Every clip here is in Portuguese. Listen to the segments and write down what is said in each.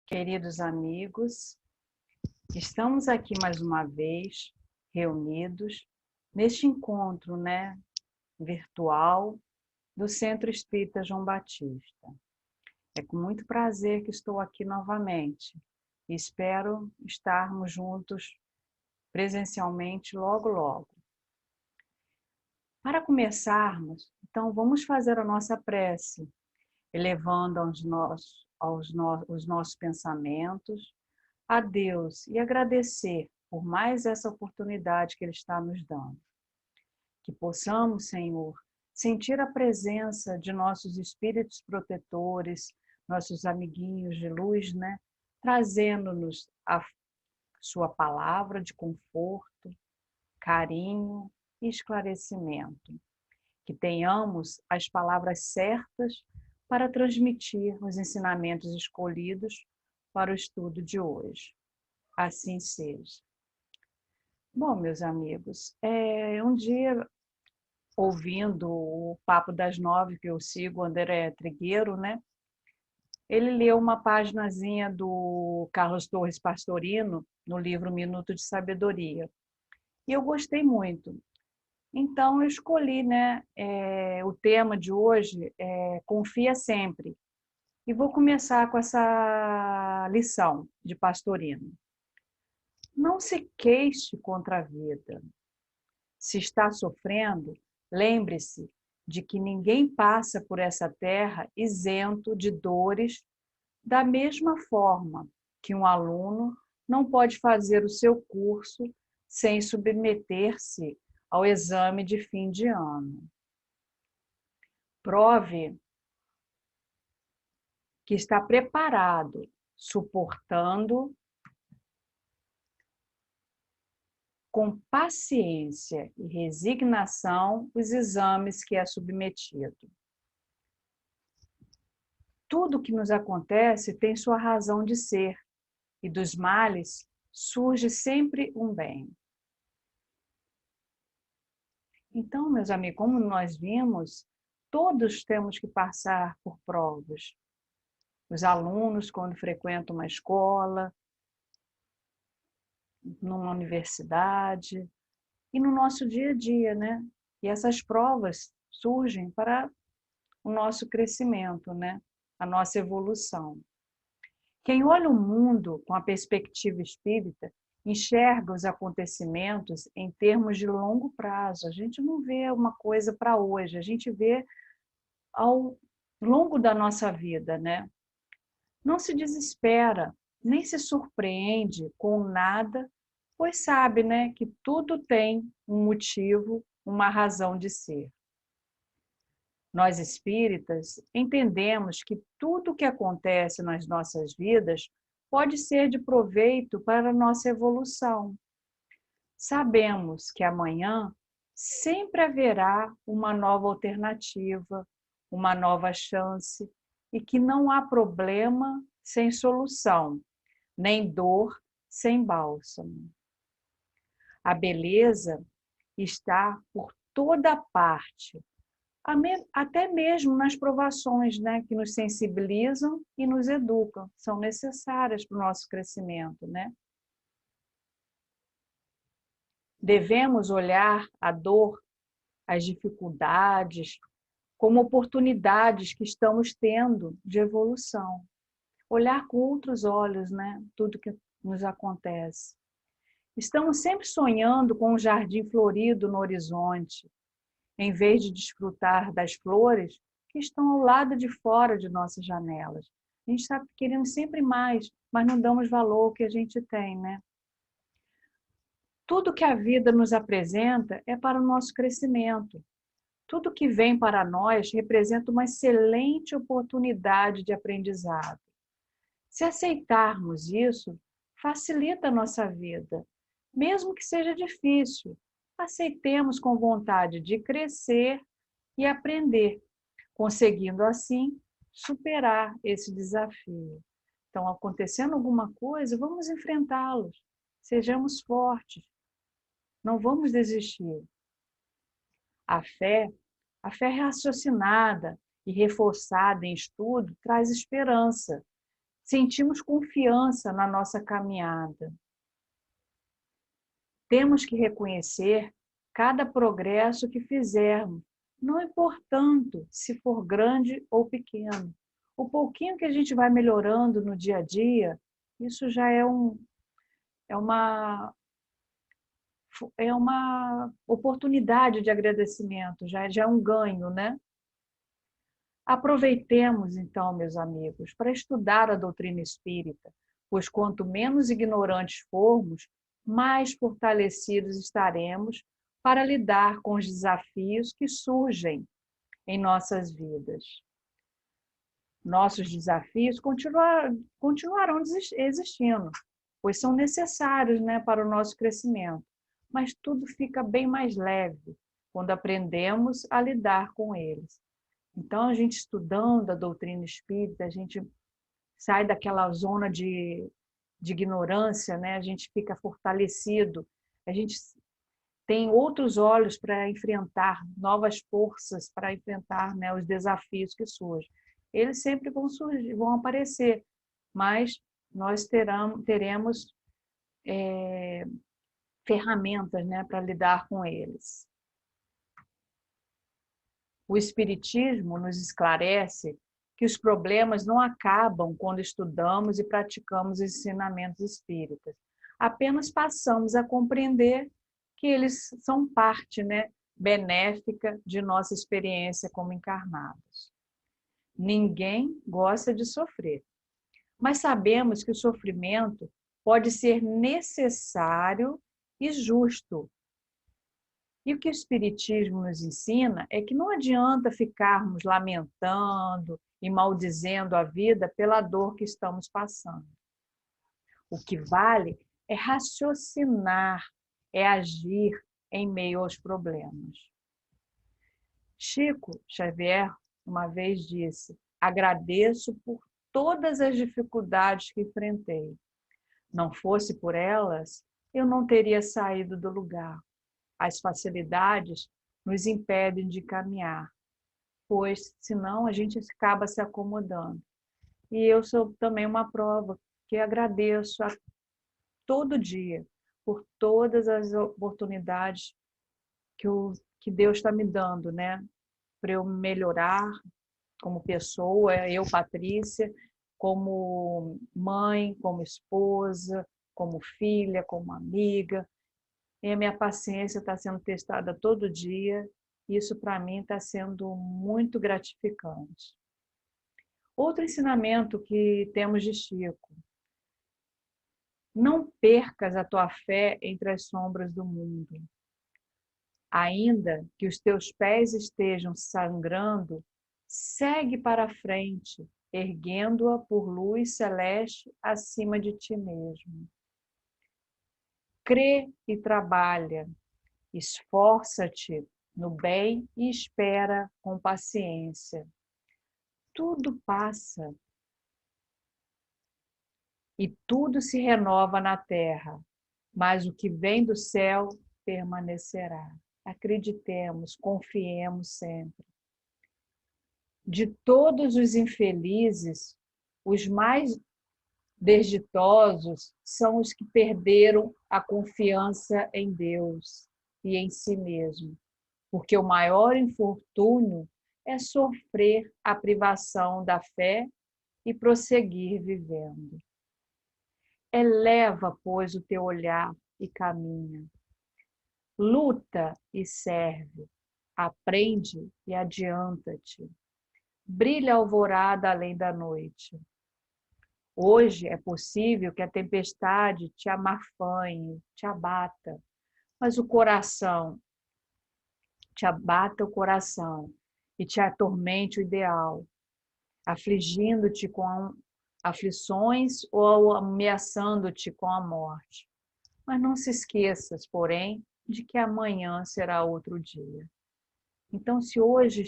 Queridos amigos, estamos aqui mais uma vez reunidos neste encontro, virtual do Centro Espírita João Batista. É com muito prazer que estou aqui novamente e espero estarmos juntos presencialmente logo, logo. Para começarmos, então vamos fazer a nossa prece, elevando os nossos pensamentos a Deus e agradecer por mais essa oportunidade que Ele está nos dando. Que possamos, Senhor, sentir a presença de nossos espíritos protetores, nossos amiguinhos de luz, trazendo-nos a sua palavra de conforto, carinho e esclarecimento. Que tenhamos as palavras certas para transmitir os ensinamentos escolhidos para o estudo de hoje. Assim seja. Bom, meus amigos, um dia, ouvindo o Papo das 9, que eu sigo, o André Trigueiro, ele leu uma paginazinha do Carlos Torres Pastorino, no livro Minuto de Sabedoria. E eu gostei muito. Então, eu escolhi, o tema de hoje é Confia Sempre. E vou começar com essa lição de Pastorino. Não se queixe contra a vida. Se está sofrendo, lembre-se de que ninguém passa por essa terra isento de dores, da mesma forma que um aluno não pode fazer o seu curso sem submeter-se ao exame de fim de ano. Prove que está preparado, suportando com paciência e resignação os exames que é submetido. Tudo que nos acontece tem sua razão de ser, e dos males surge sempre um bem. Então, meus amigos, como nós vimos, todos temos que passar por provas. Os alunos, quando frequentam uma escola, numa universidade, e no nosso dia a dia, E essas provas surgem para o nosso crescimento, A nossa evolução. Quem olha o mundo com a perspectiva espírita enxerga os acontecimentos em termos de longo prazo. A gente não vê uma coisa para hoje, a gente vê ao longo da nossa vida, Não se desespera, nem se surpreende com nada, pois sabe, que tudo tem um motivo, uma razão de ser. Nós espíritas entendemos que tudo o que acontece nas nossas vidas pode ser de proveito para a nossa evolução. Sabemos que amanhã sempre haverá uma nova alternativa, uma nova chance, e que não há problema sem solução, nem dor sem bálsamo. A beleza está por toda parte, até mesmo nas provações, que nos sensibilizam e nos educam, são necessárias para o nosso crescimento, Devemos olhar a dor, as dificuldades, como oportunidades que estamos tendo de evolução. Olhar com outros olhos, tudo que nos acontece. Estamos sempre sonhando com um jardim florido no horizonte, em vez de desfrutar das flores que estão ao lado de fora de nossas janelas. A gente está querendo sempre mais, mas não damos valor ao que a gente tem, Tudo que a vida nos apresenta é para o nosso crescimento. Tudo que vem para nós representa uma excelente oportunidade de aprendizado. Se aceitarmos isso, facilita a nossa vida, mesmo que seja difícil. aceitemos com vontade de crescer e aprender, conseguindo assim superar esse desafio. Então, acontecendo alguma coisa, vamos enfrentá-los. Sejamos fortes. Não vamos desistir. A fé raciocinada e reforçada em estudo traz esperança. Sentimos confiança na nossa caminhada. Temos que reconhecer cada progresso que fizermos, não importando se for grande ou pequeno. O pouquinho que a gente vai melhorando no dia a dia, isso já é uma oportunidade de agradecimento, já é um ganho, né? Aproveitemos, então, meus amigos, para estudar a doutrina espírita, pois quanto menos ignorantes formos, mais fortalecidos estaremos para lidar com os desafios que surgem em nossas vidas. Nossos desafios continuarão existindo, pois são necessários, né, para o nosso crescimento, mas tudo fica bem mais leve quando aprendemos a lidar com eles. Então, a gente estudando a doutrina espírita, a gente sai daquela zona de ignorância, né? A gente fica fortalecido, a gente tem outros olhos para enfrentar, novas forças para enfrentar, né, os desafios que surgem. Eles sempre vão surgir, vão aparecer, mas nós teremos ferramentas, né, para lidar com eles. O Espiritismo nos esclarece que os problemas não acabam quando estudamos e praticamos os ensinamentos espíritas. Apenas passamos a compreender que eles são parte, né, benéfica de nossa experiência como encarnados. Ninguém gosta de sofrer, mas sabemos que o sofrimento pode ser necessário e justo. E o que o Espiritismo nos ensina é que não adianta ficarmos lamentando e maldizendo a vida pela dor que estamos passando. O que vale é raciocinar, é agir em meio aos problemas. Chico Xavier uma vez disse: agradeço por todas as dificuldades que enfrentei. Não fosse por elas, eu não teria saído do lugar. As facilidades nos impedem de caminhar, pois senão a gente acaba se acomodando. E eu sou também uma prova que agradeço a todo dia por todas as oportunidades que Deus está me dando, né? Para eu melhorar como pessoa, eu, Patrícia, como mãe, como esposa, como filha, como amiga. E a minha paciência está sendo testada todo dia. Isso, para mim, está sendo muito gratificante. Outro ensinamento que temos de Chico: não percas a tua fé entre as sombras do mundo. Ainda que os teus pés estejam sangrando, segue para a frente, erguendo-a por luz celeste acima de ti mesmo. Crê e trabalha, esforça-te no bem e espera com paciência. Tudo passa e tudo se renova na terra, mas o que vem do céu permanecerá. Acreditemos, confiemos sempre. De todos os infelizes, os mais desditosos são os que perderam a confiança em Deus e em si mesmo, porque o maior infortúnio é sofrer a privação da fé e prosseguir vivendo. Eleva, pois, o teu olhar e caminha. Luta e serve. Aprende e adianta-te. Brilha a alvorada além da noite. Hoje é possível que a tempestade te amarfanhe, te abata, mas o coração te abata o coração e te atormente o ideal, afligindo-te com aflições ou ameaçando-te com a morte. Mas não se esqueças, porém, de que amanhã será outro dia. Então, se hoje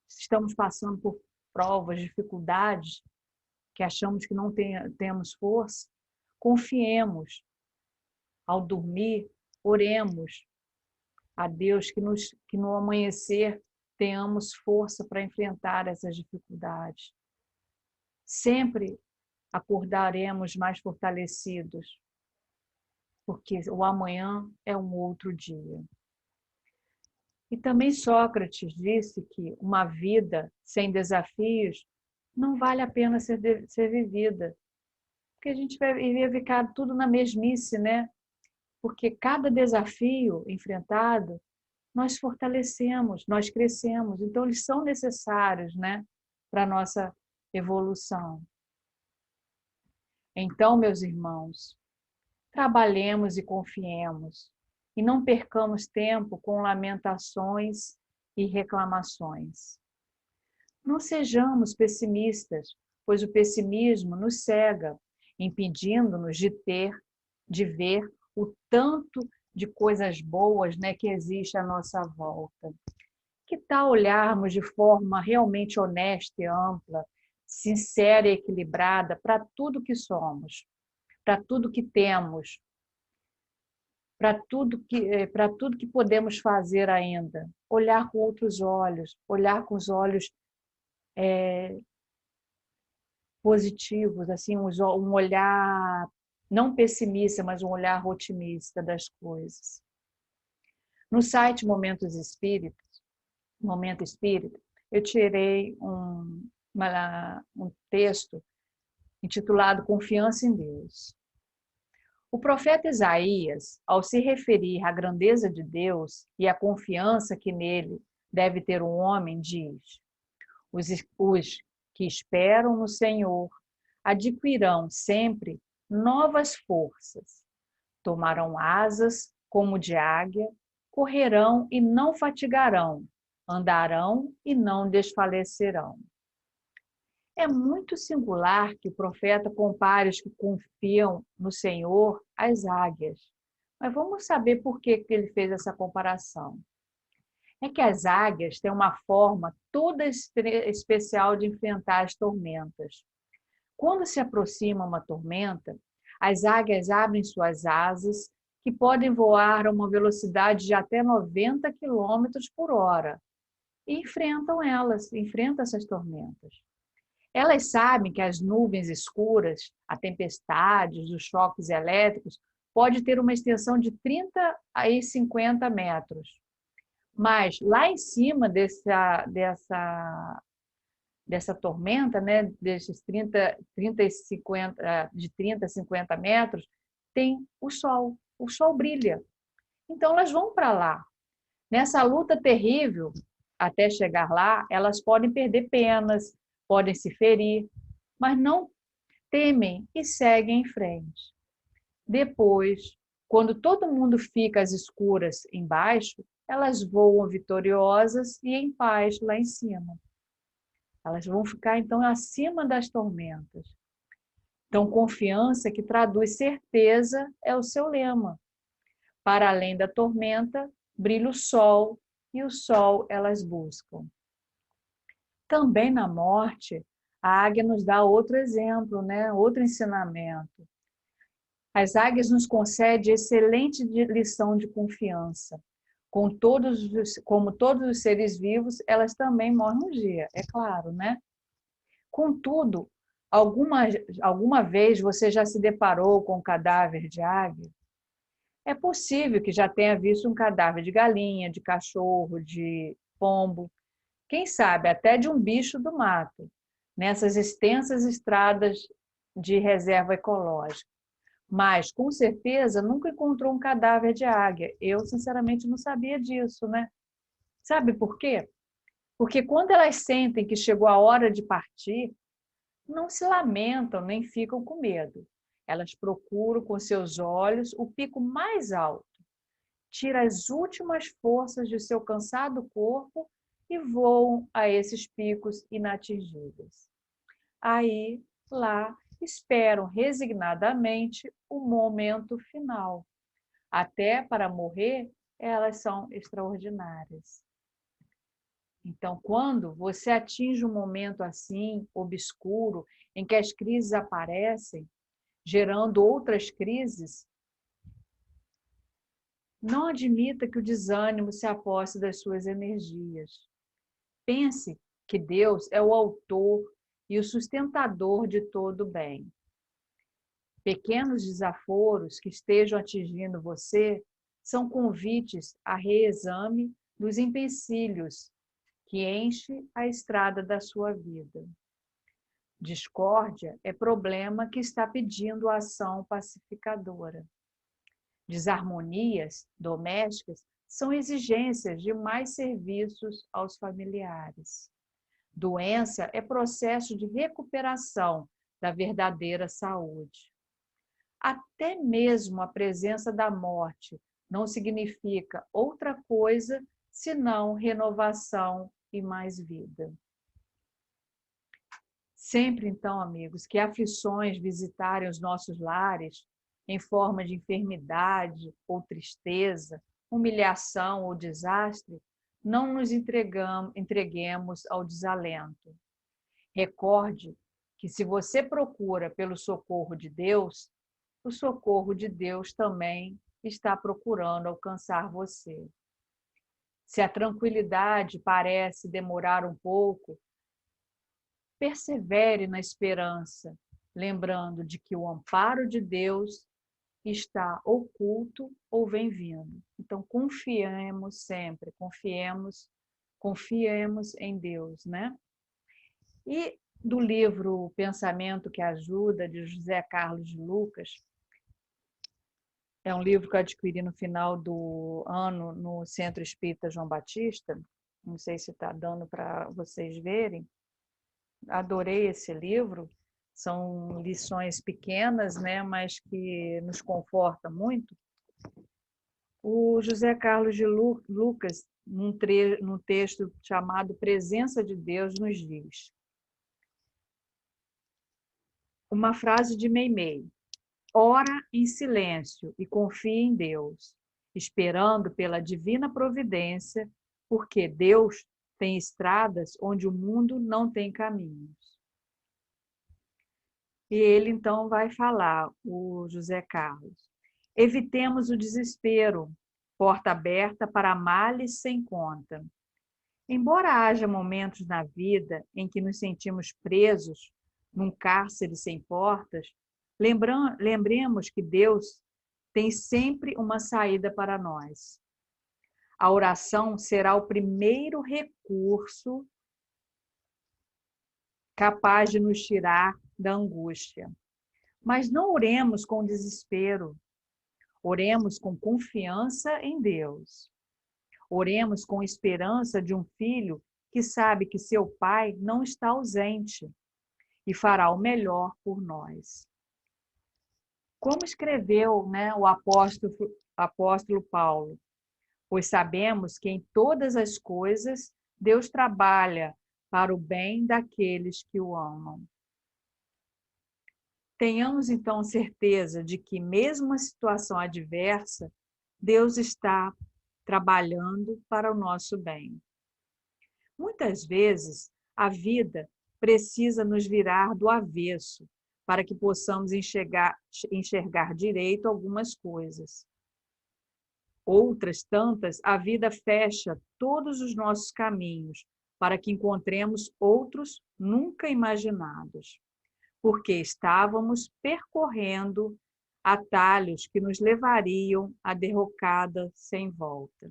estamos passando por provas, dificuldades, que achamos que não temos força, confiemos. Ao dormir, oremos a Deus que no amanhecer tenhamos força para enfrentar essas dificuldades. Sempre acordaremos mais fortalecidos, porque o amanhã é um outro dia. E também Sócrates disse que uma vida sem desafios não vale a pena ser vivida, porque a gente iria ficar tudo na mesmice, né? Porque cada desafio enfrentado, nós fortalecemos, nós crescemos. Então, eles são necessários, né, para a nossa evolução. Então, meus irmãos, trabalhemos e confiemos, e não percamos tempo com lamentações e reclamações. Não sejamos pessimistas, pois o pessimismo nos cega, impedindo-nos de ver o tanto de coisas boas, né, que existe à nossa volta. Que tal olharmos de forma realmente honesta e ampla, sincera e equilibrada para tudo que somos, para tudo que temos, para tudo que podemos fazer ainda? Olhar com outros olhos, olhar com os olhos positivos, assim, um olhar não pessimista, mas um olhar otimista das coisas. No site Momento Espírita, eu tirei um texto intitulado Confiança em Deus. O profeta Isaías, ao se referir à grandeza de Deus e à confiança que nele deve ter um homem, diz: os que esperam no Senhor adquirirão sempre novas forças, tomarão asas como de águia, correrão e não fatigarão, andarão e não desfalecerão. É muito singular que o profeta compare os que confiam no Senhor às águias. Mas vamos saber por que ele fez essa comparação. É que as águias têm uma forma toda especial de enfrentar as tormentas. Quando se aproxima uma tormenta, as águias abrem suas asas, que podem voar a uma velocidade de até 90 quilômetros por hora, e enfrentam essas tormentas. Elas sabem que as nuvens escuras, a tempestade, os choques elétricos, pode ter uma extensão de 30 a 50 metros. Mas lá em cima dessa tormenta, né, desses 30 e 50, de 30 a 50 metros, tem o sol. O sol brilha. Então elas vão para lá. Nessa luta terrível, até chegar lá, elas podem perder penas, podem se ferir, mas não temem e seguem em frente. Depois, quando todo mundo fica às escuras embaixo, elas voam vitoriosas e em paz lá em cima. Elas vão ficar, então, acima das tormentas. Então, confiança, que traduz certeza, é o seu lema. Para além da tormenta, brilha o sol, e o sol elas buscam. Também na morte, a águia nos dá outro exemplo, né? Outro ensinamento. As águias nos concedem excelente lição de confiança. Como todos os seres vivos, elas também morrem um dia, é claro, né? Contudo, alguma vez você já se deparou com um cadáver de águia? É possível que já tenha visto um cadáver de galinha, de cachorro, de pombo, quem sabe até de um bicho do mato, nessas extensas estradas de reserva ecológica. Mas, com certeza, nunca encontrou um cadáver de águia. Eu, sinceramente, não sabia disso, né? Sabe por quê? Porque quando elas sentem que chegou a hora de partir, não se lamentam nem ficam com medo. Elas procuram com seus olhos o pico mais alto, tira as últimas forças de seu cansado corpo e voam a esses picos inatingíveis. Aí, lá, esperam resignadamente o momento final. até para morrer, elas são extraordinárias. Então, quando você atinge um momento assim, obscuro, em que as crises aparecem, gerando outras crises, não admita que o desânimo se aposse das suas energias. Pense que Deus é o autor e o sustentador de todo o bem. Pequenos desaforos que estejam atingindo você são convites a reexame dos empecilhos que enche a estrada da sua vida. Discórdia é problema que está pedindo ação pacificadora. Desarmonias domésticas são exigências de mais serviços aos familiares. Doença é processo de recuperação da verdadeira saúde. Até mesmo a presença da morte não significa outra coisa senão renovação e mais vida. Sempre, então, amigos, que aflições visitarem os nossos lares, em forma de enfermidade ou tristeza, humilhação ou desastre, não nos entreguemos ao desalento. Recorde que se você procura pelo socorro de Deus, o socorro de Deus também está procurando alcançar você. Se a tranquilidade parece demorar um pouco, persevere na esperança, lembrando de que o amparo de Deus está oculto ou vem vindo. Então, confiemos sempre, confiemos em Deus, né? E do livro Pensamento que Ajuda, de José Carlos de Lucas, é um livro que eu adquiri no final do ano no Centro Espírita João Batista, não sei se está dando para vocês verem. Adorei esse livro, são lições pequenas, né, mas que nos conforta muito. O José Carlos de Lucas, num texto chamado Presença de Deus, nos diz uma frase de Meimei: ora em silêncio e confie em Deus, esperando pela divina providência, porque Deus tem estradas onde o mundo não tem caminhos. E ele então vai falar, o José Carlos: evitemos o desespero, porta aberta para males sem conta. Embora haja momentos na vida em que nos sentimos presos num cárcere sem portas, lembremos que Deus tem sempre uma saída para nós. A oração será o primeiro recurso capaz de nos tirar da angústia. Mas não oremos com desespero. Oremos com confiança em Deus. Oremos com esperança de um filho que sabe que seu pai não está ausente e fará o melhor por nós. Como escreveu, né, o apóstolo Paulo, pois sabemos que em todas as coisas Deus trabalha para o bem daqueles que o amam. Tenhamos então certeza de que, mesmo uma situação adversa, Deus está trabalhando para o nosso bem. Muitas vezes, a vida precisa nos virar do avesso para que possamos enxergar direito algumas coisas. Outras tantas, a vida fecha todos os nossos caminhos para que encontremos outros nunca imaginados, porque estávamos percorrendo atalhos que nos levariam à derrocada sem volta.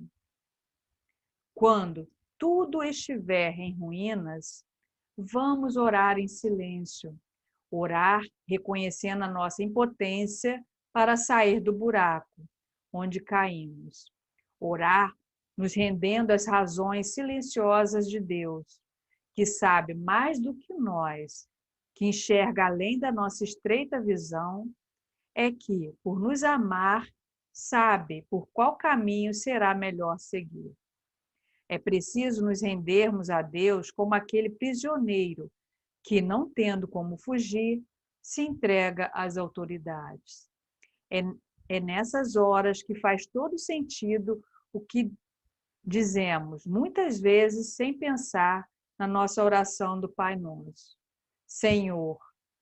Quando tudo estiver em ruínas, vamos orar em silêncio, orar reconhecendo a nossa impotência para sair do buraco onde caímos, orar nos rendendo às razões silenciosas de Deus, que sabe mais do que nós, que enxerga além da nossa estreita visão, é que, por nos amar, sabe por qual caminho será melhor seguir. É preciso nos rendermos a Deus como aquele prisioneiro que, não tendo como fugir, se entrega às autoridades. É nessas horas que faz todo sentido o que dizemos, muitas vezes sem pensar na nossa oração do Pai Nosso. Senhor,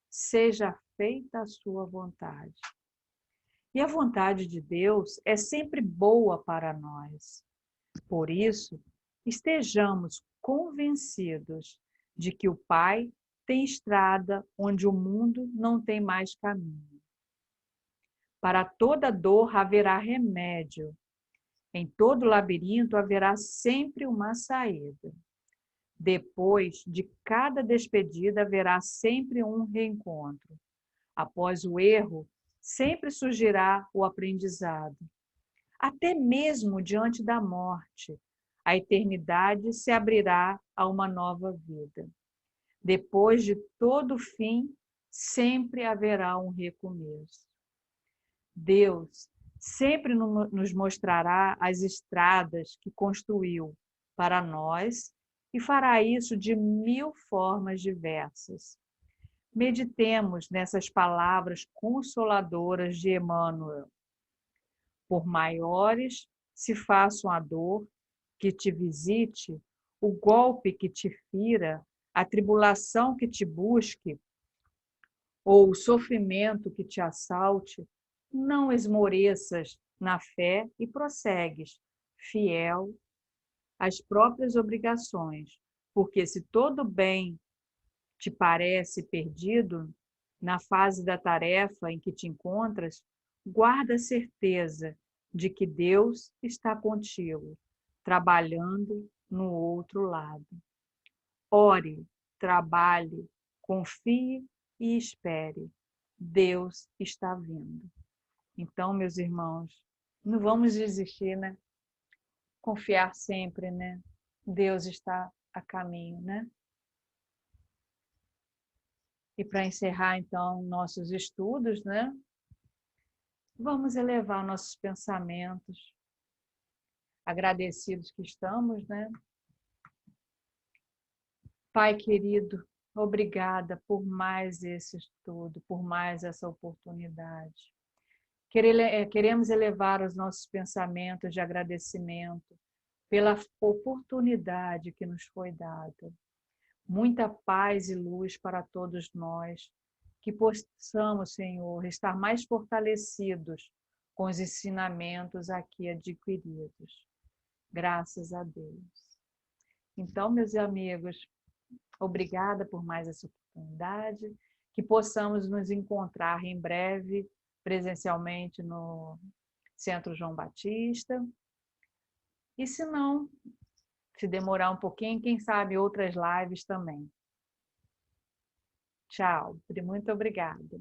seja feita a sua vontade. E a vontade de Deus é sempre boa para nós. Por isso, estejamos convencidos de que o Pai tem estrada onde o mundo não tem mais caminho. Para toda dor haverá remédio. Em todo labirinto haverá sempre uma saída. Depois de cada despedida haverá sempre um reencontro. Após o erro, sempre surgirá o aprendizado. Até mesmo diante da morte, a eternidade se abrirá a uma nova vida. Depois de todo fim, sempre haverá um recomeço. Deus sempre nos mostrará as estradas que construiu para nós e fará isso de 1000 formas diversas. Meditemos nessas palavras consoladoras de Emmanuel. Por maiores se façam a dor que te visite, o golpe que te fira, a tribulação que te busque, ou o sofrimento que te assalte, não esmoreças na fé e prossegues, fiel às próprias obrigações, porque se todo bem te parece perdido, na fase da tarefa em que te encontras, guarda a certeza de que Deus está contigo, trabalhando no outro lado. Ore, trabalhe, confie e espere. Deus está vindo. Então, meus irmãos, não vamos desistir, né? Confiar sempre, né? Deus está a caminho, né? E para encerrar, então, nossos estudos, né? Vamos elevar nossos pensamentos, agradecidos que estamos, né? Pai querido, obrigada por mais esse estudo, por mais essa oportunidade. Queremos elevar os nossos pensamentos de agradecimento pela oportunidade que nos foi dada. Muita paz e luz para todos nós, que possamos, Senhor, estar mais fortalecidos com os ensinamentos aqui adquiridos. Graças a Deus. Então, meus amigos, obrigada por mais essa oportunidade, que possamos nos encontrar em breve, presencialmente no Centro João Batista. E se não, se demorar um pouquinho, quem sabe outras lives também. Tchau, muito obrigada.